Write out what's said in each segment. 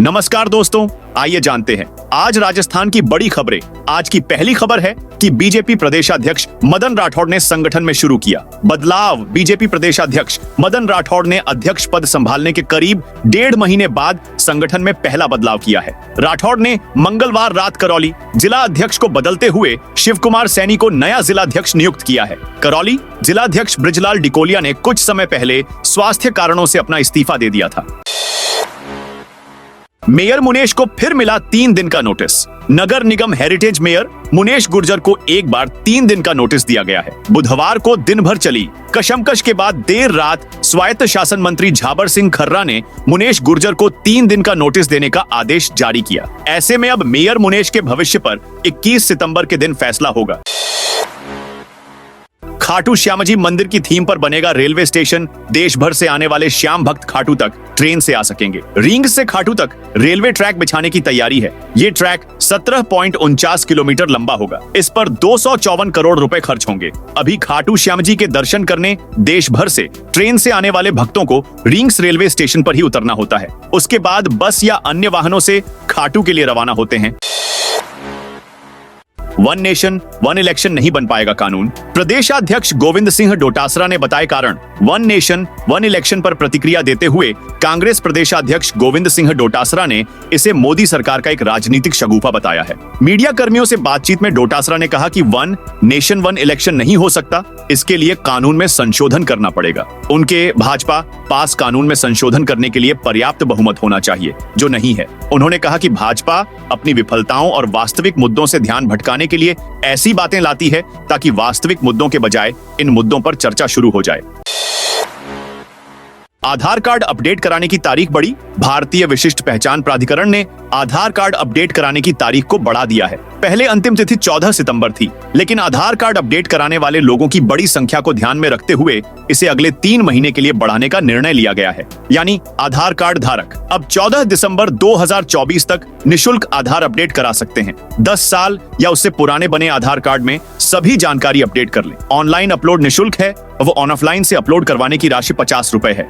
नमस्कार दोस्तों, आइए जानते हैं आज राजस्थान की बड़ी खबरें। आज की पहली खबर है कि बीजेपी प्रदेशाध्यक्ष मदन राठौड़ ने संगठन में शुरू किया बदलाव। बीजेपी प्रदेशाध्यक्ष मदन राठौड़ ने अध्यक्ष पद संभालने के करीब 1.5 महीने बाद संगठन में पहला बदलाव किया है। राठौड़ ने मंगलवार रात करौली जिला अध्यक्ष को बदलते हुए शिव कुमार सैनी को नया जिलाध्यक्ष नियुक्त किया है। करौली जिलाध्यक्ष ब्रिजलाल डिकोलिया ने कुछ समय पहले स्वास्थ्य कारणों से अपना इस्तीफा दे दिया था। मेयर मुनेश को फिर मिला 3 दिन का नोटिस। नगर निगम हेरिटेज मेयर मुनेश गुर्जर को एक बार 3 दिन का नोटिस दिया गया है। बुधवार को दिन भर चली कशमकश के बाद देर रात स्वायत्त शासन मंत्री झाबर सिंह खर्रा ने मुनेश गुर्जर को 3 दिन का नोटिस देने का आदेश जारी किया। ऐसे में अब मेयर मुनेश के भविष्य पर 21 सितंबर के दिन फैसला होगा। खाटू श्यामजी मंदिर की थीम पर बनेगा रेलवे स्टेशन। देश भर से आने वाले श्याम भक्त खाटू तक ट्रेन से आ सकेंगे। रिंग से खाटू तक रेलवे ट्रैक बिछाने की तैयारी है। ये ट्रैक 17.49 किलोमीटर लंबा होगा। इस पर 254 करोड़ रुपए खर्च होंगे। अभी खाटू श्यामजी के दर्शन करने देश भर से ट्रेन से आने वाले भक्तों को रिंग्स रेलवे स्टेशन पर ही उतरना होता है। उसके बाद बस या अन्य वाहनों से खाटू के लिए रवाना होते हैं। वन नेशन वन इलेक्शन नहीं बन पाएगा कानून। प्रदेशाध्यक्ष गोविंद सिंह डोटासरा ने बताए कारण। वन नेशन वन इलेक्शन पर प्रतिक्रिया देते हुए कांग्रेस प्रदेशाध्यक्ष गोविंद सिंह डोटासरा ने इसे मोदी सरकार का एक राजनीतिक शगुफा बताया है। मीडिया कर्मियों से बातचीत में डोटासरा ने कहा कि वन नेशन वन इलेक्शन नहीं हो सकता, इसके लिए कानून में संशोधन करना पड़ेगा। उनके भाजपा पास कानून में संशोधन करने के लिए पर्याप्त बहुमत होना चाहिए, जो नहीं है। उन्होंने कहा कि भाजपा अपनी विफलताओं और वास्तविक मुद्दों से ध्यान भटकाने के लिए ऐसी बातें लाती है ताकि वास्तविक मुद्दों के बजाय इन मुद्दों पर चर्चा शुरू हो जाए। आधार कार्ड अपडेट कराने की तारीख बढ़ी। भारतीय विशिष्ट पहचान प्राधिकरण ने आधार कार्ड अपडेट कराने की तारीख को बढ़ा दिया है। पहले अंतिम तिथि 14 सितंबर थी, लेकिन आधार कार्ड अपडेट कराने वाले लोगों की बड़ी संख्या को ध्यान में रखते हुए इसे अगले 3 महीने के लिए बढ़ाने का निर्णय लिया गया है। यानी आधार कार्ड धारक अब 14 दिसंबर 2024 तक निशुल्क आधार अपडेट करा सकते हैं। 10 साल या उससे पुराने बने आधार कार्ड में सभी जानकारी अपडेट कर लें। ऑनलाइन अपलोड निशुल्क है, वो ऑफलाइन से अपलोड करवाने की राशि 50 रुपए है।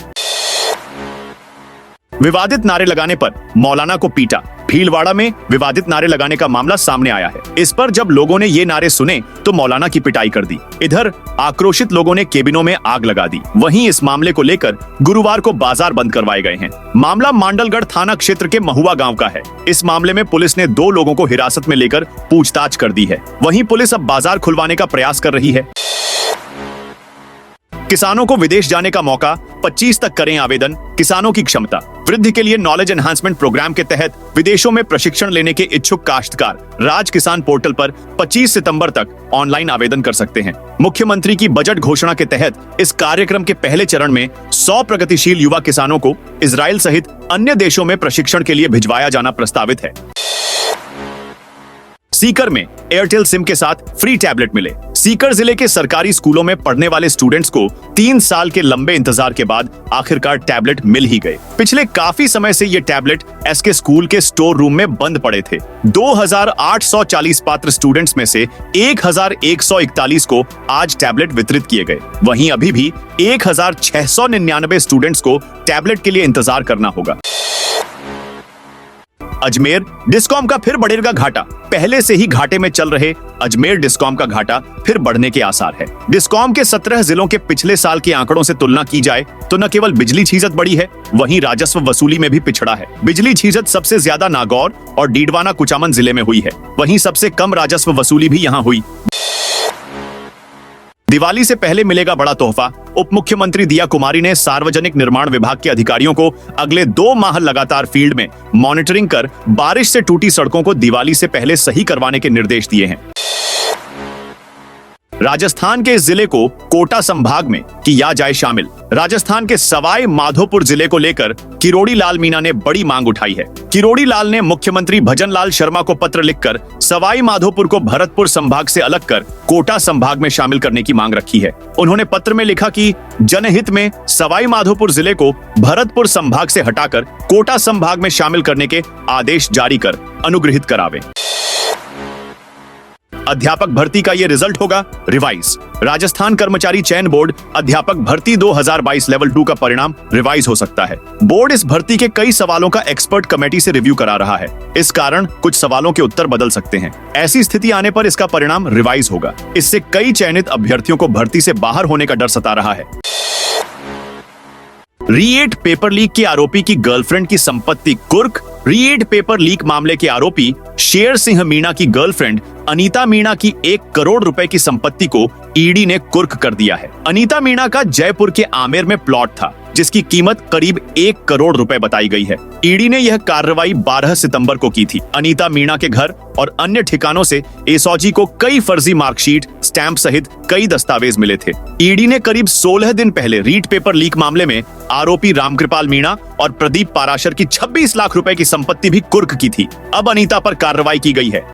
विवादित नारे लगाने पर मौलाना को पीटा। भीलवाड़ा में विवादित नारे लगाने का मामला सामने आया है। इस पर जब लोगों ने ये नारे सुने तो मौलाना की पिटाई कर दी। इधर आक्रोशित लोगों ने केबिनों में आग लगा दी। वहीं इस मामले को लेकर गुरुवार को बाजार बंद करवाए गए हैं। मामला मांडलगढ़ थाना क्षेत्र के महुआ गांव का है। इस मामले में पुलिस ने 2 लोगों को हिरासत में लेकर पूछताछ कर दी है। वहीं पुलिस अब बाजार खुलवाने का प्रयास कर रही है। किसानों को विदेश जाने का मौका, 25 तक करें आवेदन। किसानों की क्षमता वृद्धि के लिए नॉलेज एनहांसमेंट प्रोग्राम के तहत विदेशों में प्रशिक्षण लेने के इच्छुक काश्तकार राज किसान पोर्टल पर 25 सितंबर तक ऑनलाइन आवेदन कर सकते हैं। मुख्यमंत्री की बजट घोषणा के तहत इस कार्यक्रम के पहले चरण में 100 प्रगतिशील युवा किसानों को इजराइल सहित अन्य देशों में प्रशिक्षण के लिए भिजवाया जाना प्रस्तावित है। सीकर में एयरटेल सिम के साथ फ्री टैबलेट मिले। सीकर जिले के सरकारी स्कूलों में पढ़ने वाले स्टूडेंट्स को 3 साल के लंबे इंतजार के बाद आखिरकार टैबलेट मिल ही गए। पिछले काफी समय से ये टैबलेट एसके स्कूल के स्टोर रूम में बंद पड़े थे। 2840 पात्र स्टूडेंट्स में से 1141 को आज टैबलेट वितरित किए गए। वहीं अभी भी 1699 स्टूडेंट्स को टैबलेट के लिए इंतजार करना होगा। अजमेर डिस्कॉम का फिर बढ़ेगा घाटा। पहले से ही घाटे में चल रहे अजमेर डिस्कॉम का घाटा फिर बढ़ने के आसार है। डिस्कॉम के 17 जिलों के पिछले साल के आंकड़ों से तुलना की जाए तो न केवल बिजली छीजत बढ़ी है, वहीं राजस्व वसूली में भी पिछड़ा है। बिजली छीजत सबसे ज्यादा नागौर और डीडवाना कुचामन जिले में हुई है, वहीं सबसे कम राजस्व वसूली भी यहां हुई। दिवाली से पहले मिलेगा बड़ा तोहफा। उप मुख्यमंत्री दिया कुमारी ने सार्वजनिक निर्माण विभाग के अधिकारियों को अगले 2 माह लगातार फील्ड में मॉनिटरिंग कर बारिश से टूटी सड़कों को दिवाली से पहले सही करवाने के निर्देश दिए हैं। राजस्थान के इस जिले को कोटा संभाग में किया जाए शामिल। राजस्थान के सवाई माधोपुर जिले को लेकर किरोड़ी लाल मीणा ने बड़ी मांग उठाई है। किरोड़ी लाल ने मुख्यमंत्री भजन लाल शर्मा को पत्र लिखकर सवाई माधोपुर को भरतपुर संभाग से अलग कर कोटा संभाग में शामिल करने की मांग रखी है। उन्होंने पत्र में लिखा कि जनहित में सवाई माधोपुर जिले को भरतपुर संभाग से हटाकर कोटा संभाग में शामिल करने के आदेश जारी कर अनुग्रहित करावे। अध्यापक भर्ती का ये रिजल्ट होगा रिवाइज। राजस्थान कर्मचारी चयन बोर्ड अध्यापक भर्ती 2022 लेवल 2 का परिणाम रिवाइज हो सकता है। बोर्ड इस भर्ती के कई सवालों का एक्सपर्ट कमेटी से रिव्यू करा रहा है। इस कारण कुछ सवालों के उत्तर बदल सकते हैं। ऐसी स्थिति आने पर इसका परिणाम रिवाइज होगा। इससे कई चयनित अभ्यर्थियों को भर्ती से बाहर होने का डर सता रहा है। री8 पेपर लीक के आरोपी की गर्लफ्रेंड की संपत्ति कुर्क। री8 पेपर लीक मामले के आरोपी शेर सिंह मीणा की गर्लफ्रेंड अनीता मीणा की 1 करोड़ रुपए की संपत्ति को ईडी ने कुर्क कर दिया है। अनीता मीणा का जयपुर के आमेर में प्लॉट था, जिसकी कीमत करीब 1 करोड़ रुपए बताई गई है। ईडी ने यह कार्रवाई 12 सितंबर को की थी। अनीता मीणा के घर और अन्य ठिकानों से एसओजी को कई फर्जी मार्कशीट, स्टैंप सहित कई दस्तावेज मिले थे। ईडी ने करीब 16 दिन पहले रीट पेपर लीक मामले में आरोपी रामकृपाल मीणा और प्रदीप पाराशर की 26 लाख रुपए की संपत्ति भी कुर्क की थी। अब अनीता पर कार्रवाई की गई है।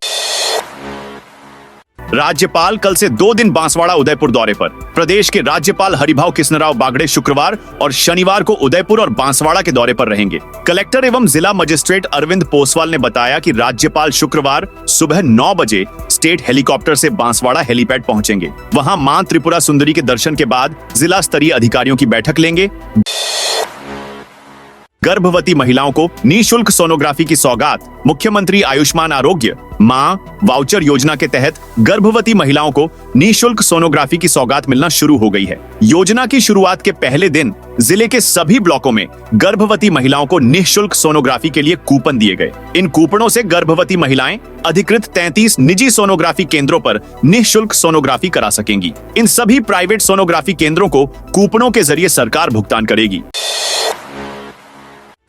राज्यपाल कल से 2 दिन बांसवाड़ा उदयपुर दौरे पर। प्रदेश के राज्यपाल हरिभाऊ कृष्णराव बागड़े शुक्रवार और शनिवार को उदयपुर और बांसवाड़ा के दौरे पर रहेंगे। कलेक्टर एवं जिला मजिस्ट्रेट अरविंद पोसवाल ने बताया कि राज्यपाल शुक्रवार सुबह 9 बजे स्टेट हेलीकॉप्टर से बांसवाड़ा हेलीपैड पहुंचेंगे। वहां मां त्रिपुरा सुंदरी के दर्शन के बाद जिला स्तरीय अधिकारियों की बैठक लेंगे। गर्भवती महिलाओं को निःशुल्क सोनोग्राफी की सौगात। मुख्यमंत्री आयुष्मान आरोग्य मां वाउचर योजना के तहत गर्भवती महिलाओं को निःशुल्क सोनोग्राफी की सौगात मिलना शुरू हो गई है। योजना की शुरुआत के पहले दिन जिले के सभी ब्लॉकों में गर्भवती महिलाओं को निःशुल्क सोनोग्राफी के लिए कूपन दिए गए। इन कूपनों से गर्भवती महिलाएं अधिकृत 33 निजी सोनोग्राफी केंद्रों पर निःशुल्क सोनोग्राफी करा सकेंगी। इन सभी प्राइवेट सोनोग्राफी केंद्रों को कूपनों के जरिए सरकार भुगतान करेगी।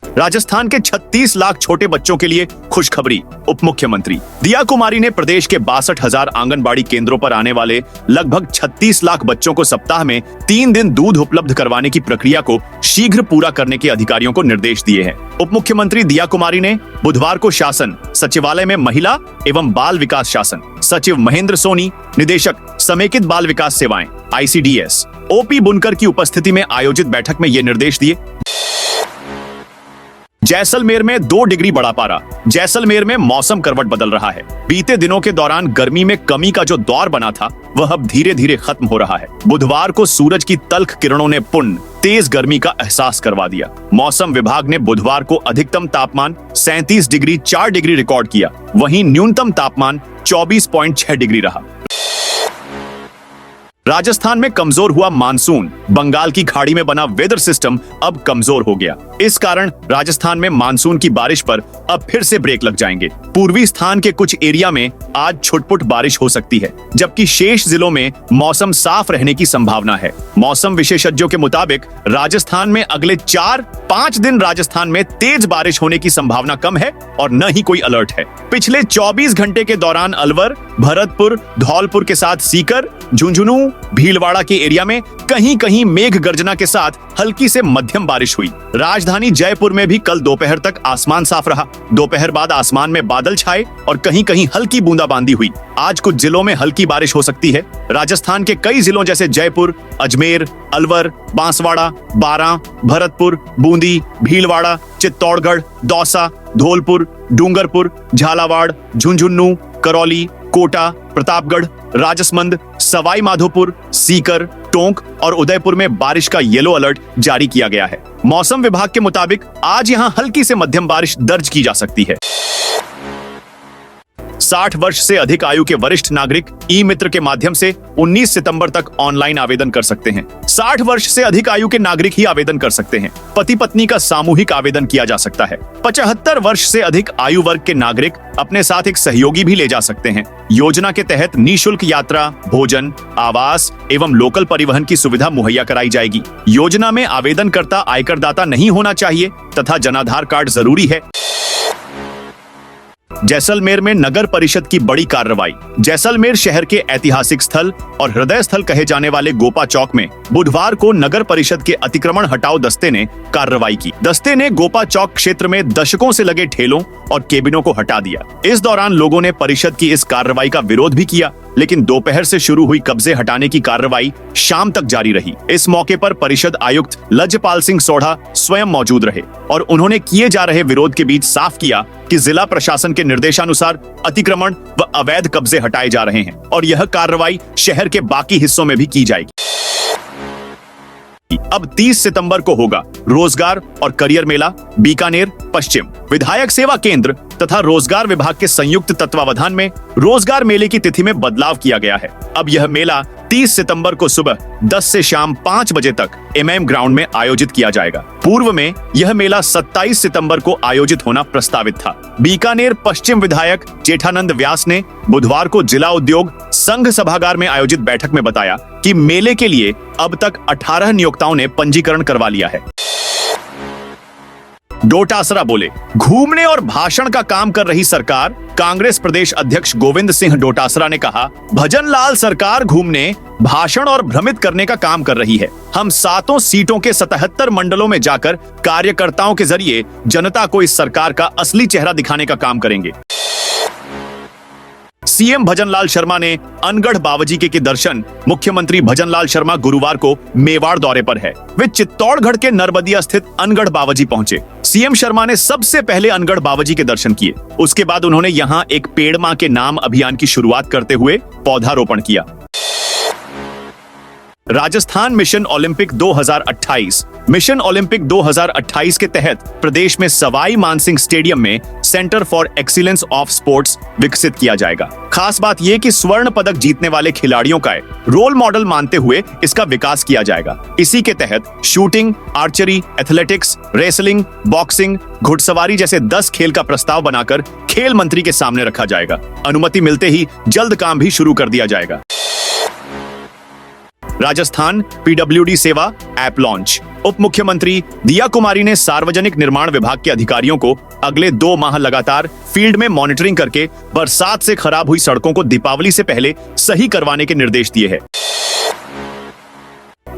राजस्थान के 36 लाख छोटे बच्चों के लिए खुशखबरी। उप मुख्यमंत्री दिया कुमारी ने प्रदेश के 62,000 आंगनबाड़ी केंद्रों पर आने वाले लगभग 36 लाख बच्चों को सप्ताह में 3 दिन दूध उपलब्ध करवाने की प्रक्रिया को शीघ्र पूरा करने के अधिकारियों को निर्देश दिए हैं। उप मुख्यमंत्री दिया कुमारी ने बुधवार को शासन सचिवालय में महिला एवं बाल विकास शासन सचिव महेंद्र सोनी, निदेशक समेकित बाल विकास सेवाएं ICDS OP बुनकर की उपस्थिति में आयोजित बैठक में ये निर्देश दिए। जैसलमेर में 2 डिग्री बढ़ा पारा। जैसलमेर में मौसम करवट बदल रहा है। बीते दिनों के दौरान गर्मी में कमी का जो दौर बना था वह अब धीरे धीरे खत्म हो रहा है। बुधवार को सूरज की तल्ख किरणों ने पुनः तेज गर्मी का एहसास करवा दिया। मौसम विभाग ने बुधवार को अधिकतम तापमान 37.4 डिग्री रिकॉर्ड किया, वहीं न्यूनतम तापमान 24.6 डिग्री रहा। राजस्थान में कमजोर हुआ मानसून। बंगाल की खाड़ी में बना वेदर सिस्टम अब कमजोर हो गया। इस कारण राजस्थान में मानसून की बारिश पर अब फिर से ब्रेक लग जाएंगे। पूर्वी स्थान के कुछ एरिया में आज छुटपुट बारिश हो सकती है, जबकि शेष जिलों में मौसम साफ रहने की संभावना है। मौसम विशेषज्ञों के मुताबिक राजस्थान में अगले 4-5 दिन राजस्थान में तेज बारिश होने की संभावना कम है और न ही कोई अलर्ट है। पिछले 24 घंटे के दौरान अलवर, भरतपुर, धौलपुर के साथ सीकर, झुंझुनू, भीलवाड़ा के एरिया में कहीं कहीं मेघ गर्जना के साथ हल्की से मध्यम बारिश हुई। राजधानी जयपुर में भी कल दोपहर तक आसमान साफ रहा। दोपहर बाद आसमान में बादल छाए और कहीं कहीं हल्की बूंदाबांदी हुई। आज कुछ जिलों में हल्की बारिश हो सकती है। राजस्थान के कई जिलों जैसे जयपुर, अजमेर, अलवर, बांसवाड़ा, बारां, भरतपुर, बूंदी, भीलवाड़ा, चित्तौड़गढ़, दौसा, धौलपुर, डूंगरपुर, झालावाड़, झुंझुनू, करौली, कोटा, प्रतापगढ़, राजसमंद, सवाई माधोपुर, सीकर, टोंक और उदयपुर में बारिश का येलो अलर्ट जारी किया गया है। मौसम विभाग के मुताबिक आज यहां हल्की से मध्यम बारिश दर्ज की जा सकती है। 60 वर्ष से अधिक आयु के वरिष्ठ नागरिक ई मित्र के माध्यम से 19 सितंबर तक ऑनलाइन आवेदन कर सकते हैं। 60 वर्ष से अधिक आयु के नागरिक ही आवेदन कर सकते हैं। पति पत्नी का सामूहिक आवेदन किया जा सकता है। 75 वर्ष से अधिक आयु वर्ग के नागरिक अपने साथ एक सहयोगी भी ले जा सकते हैं। योजना के तहत निःशुल्क यात्रा, भोजन, आवास एवं लोकल परिवहन की सुविधा मुहैया कराई जाएगी। योजना में आवेदनकर्ता आयकरदाता नहीं होना चाहिए तथा जनाधार कार्ड जरूरी है। जैसलमेर में नगर परिषद की बड़ी कार्रवाई। जैसलमेर शहर के ऐतिहासिक स्थल और हृदय स्थल कहे जाने वाले गोपा चौक में बुधवार को नगर परिषद के अतिक्रमण हटाओ दस्ते ने कार्रवाई की। दस्ते ने गोपा चौक क्षेत्र में दशकों से लगे ठेलों और केबिनों को हटा दिया। इस दौरान लोगों ने परिषद की इस कार्रवाई का विरोध भी किया। लेकिन दोपहर से शुरू हुई कब्जे हटाने की कार्रवाई शाम तक जारी रही। इस मौके पर परिषद आयुक्त लजपाल सिंह सोढ़ा स्वयं मौजूद रहे और उन्होंने किए जा रहे विरोध के बीच साफ किया कि जिला प्रशासन के निर्देशानुसार अतिक्रमण व अवैध कब्जे हटाए जा रहे हैं और यह कार्रवाई शहर के बाकी हिस्सों में भी की जाएगी। अब 30 सितंबर को होगा रोजगार और करियर मेला बीकानेर पश्चिम। विधायक सेवा केंद्र तथा रोजगार विभाग के संयुक्त तत्वावधान में रोजगार मेले की तिथि में बदलाव किया गया है। अब यह मेला 30 सितंबर को सुबह 10 से शाम 5 बजे तक MM ग्राउंड में आयोजित किया जाएगा। पूर्व में यह मेला 27 सितंबर को आयोजित होना प्रस्तावित था। बीकानेर पश्चिम विधायक जेठानंद व्यास ने बुधवार को जिला उद्योग संघ सभागार में आयोजित बैठक में बताया कि मेले के लिए अब तक 18 नियोक्ताओं ने पंजीकरण करवा लिया है। डोटासरा बोले, घूमने और भाषण का काम कर रही सरकार। कांग्रेस प्रदेश अध्यक्ष गोविंद सिंह डोटासरा ने कहा, भजनलाल सरकार घूमने, भाषण और भ्रमित करने का काम कर रही है। हम 7 सीटों के 77 मंडलों में जाकर कार्यकर्ताओं के जरिए जनता को इस सरकार का असली चेहरा दिखाने का काम करेंगे। सीएम भजनलाल शर्मा ने अनगढ़ बावजी के दर्शन। मुख्यमंत्री भजनलाल शर्मा गुरुवार को मेवाड़ दौरे पर है। वे चित्तौड़गढ़ के नरबदिया स्थित अनगढ़ बावजी पहुंचे। सीएम शर्मा ने सबसे पहले अनगढ़ बावजी के दर्शन किए। उसके बाद उन्होंने यहां एक पेड़ मां के नाम अभियान की शुरुआत करते हुए पौधारोपण किया। Rajasthan mission Olympic 2028। Mission Olympic 2028 के तहत प्रदेश में सवाई मानसिंह स्टेडियम में centre for excellence of sports विकसित किया जाएगा। खास बात यह कि स्वर्ण पदक जीतने वाले खिलाड़ियों का रोल मॉडल मानते हुए इसका विकास किया जाएगा। इसी के तहत shooting, archery, athletics, wrestling, boxing, घुड़सवारी जैसे 10 खेल का प्रस्ताव बनाकर खेल मंत्री के सामने रखा जाएगा। अनुमति मिलते ही जल्द काम भी शुरू कर दिया जाएगा। राजस्थान PWD सेवा ऐप लॉन्च। उप मुख्यमंत्री दिया कुमारी ने सार्वजनिक निर्माण विभाग के अधिकारियों को अगले 2 माह लगातार फील्ड में मॉनिटरिंग करके बरसात से खराब हुई सड़कों को दीपावली से पहले सही करवाने के निर्देश दिए हैं।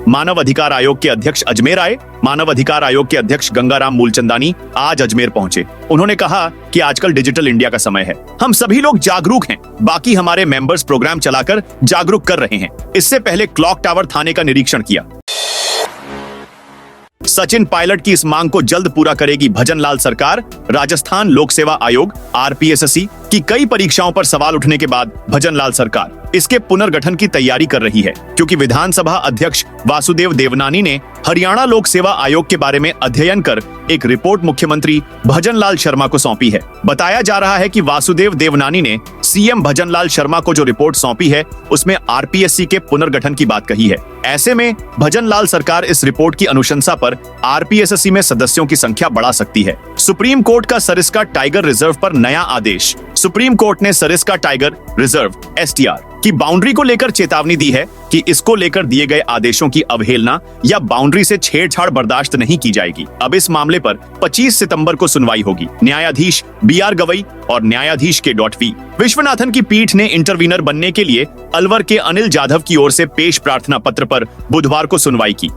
मानव अधिकार आयोग के अध्यक्ष अजमेर आए। मानव अधिकार आयोग के अध्यक्ष गंगाराम मूलचंदानी आज अजमेर पहुंचे। उन्होंने कहा कि आजकल डिजिटल इंडिया का समय है, हम सभी लोग जागरूक हैं। बाकी हमारे मेंबर्स प्रोग्राम चलाकर जागरूक कर रहे हैं। इससे पहले क्लॉक टावर थाने का निरीक्षण किया। सचिन पायलट की इस मांग को जल्द पूरा करेगी भजनलाल सरकार। राजस्थान लोक सेवा आयोग RPSSC की कई परीक्षाओं पर सवाल उठने के बाद भजनलाल सरकार इसके पुनर्गठन की तैयारी कर रही है, क्योंकि विधानसभा अध्यक्ष वासुदेव देवनानी ने हरियाणा लोक सेवा आयोग के बारे में अध्ययन कर एक रिपोर्ट मुख्यमंत्री भजनलाल शर्मा को सौंपी है। बताया जा रहा है कि वासुदेव देवनानी ने CM भजनलाल शर्मा को जो रिपोर्ट सौंपी है उसमें RPSC के पुनर्गठन की बात कही है। ऐसे में भजनलाल सरकार इस रिपोर्ट की अनुशंसा पर RPSSC में सदस्यों की संख्या बढ़ा सकती है। सुप्रीम कोर्ट का सरिस्का टाइगर रिजर्व पर नया आदेश। सुप्रीम कोर्ट ने सरिस्का टाइगर रिजर्व STR की बाउंड्री को लेकर चेतावनी दी है कि इसको लेकर दिए गए आदेशों की अवहेलना या बाउंड्री से छेड़छाड़ बर्दाश्त नहीं की जाएगी। अब इस मामले पर 25 सितंबर को सुनवाई होगी। न्यायाधीश BR गवई और न्यायाधीश K.V. विश्वनाथन की पीठ ने इंटरवीनर बनने के लिए अलवर के अनिल जाधव की ओर से पेश प्रार्थना पत्र पर बुधवार को सुनवाई की।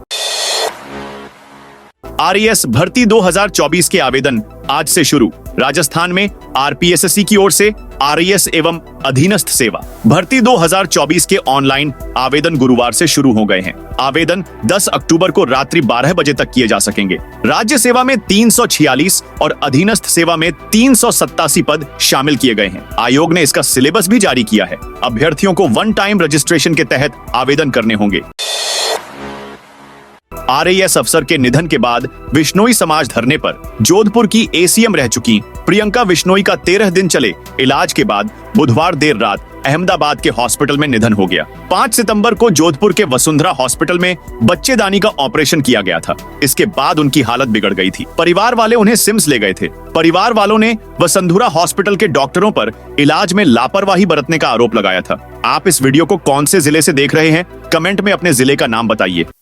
RAS भर्ती 2024 के आवेदन आज से शुरू। राजस्थान में RPSSC की ओर से RAS एवं अधीनस्थ सेवा भर्ती 2024 के ऑनलाइन आवेदन गुरुवार से शुरू हो गए हैं। आवेदन 10 अक्टूबर को रात्रि 12 बजे तक किए जा सकेंगे। राज्य सेवा में 346 और अधीनस्थ सेवा में 387 पद शामिल किए गए हैं। आयोग ने इसका सिलेबस भी जारी किया है। अभ्यर्थियों को 1 टाइम रजिस्ट्रेशन के तहत आवेदन करने होंगे। RAS अफसर के निधन के बाद विश्नोई समाज धरने पर जोधपुर की ACM रह चुकी प्रियंका विश्नोई का 13 दिन चले इलाज के बाद बुधवार देर रात अहमदाबाद के हॉस्पिटल में निधन हो गया। 5 सितंबर को जोधपुर के वसुंधरा हॉस्पिटल में बच्चेदानी का ऑपरेशन किया गया था। इसके बाद उनकी हालत बिगड़ गई थी। परिवार वाले उन्हें सिम्स ले गए थे। परिवार वालों ने वसुंधरा हॉस्पिटल के डॉक्टरों पर इलाज में लापरवाही बरतने का आरोप लगाया था। आप इस वीडियो को कौन से जिले से देख रहे हैं? कमेंट में अपने जिले का नाम बताइए।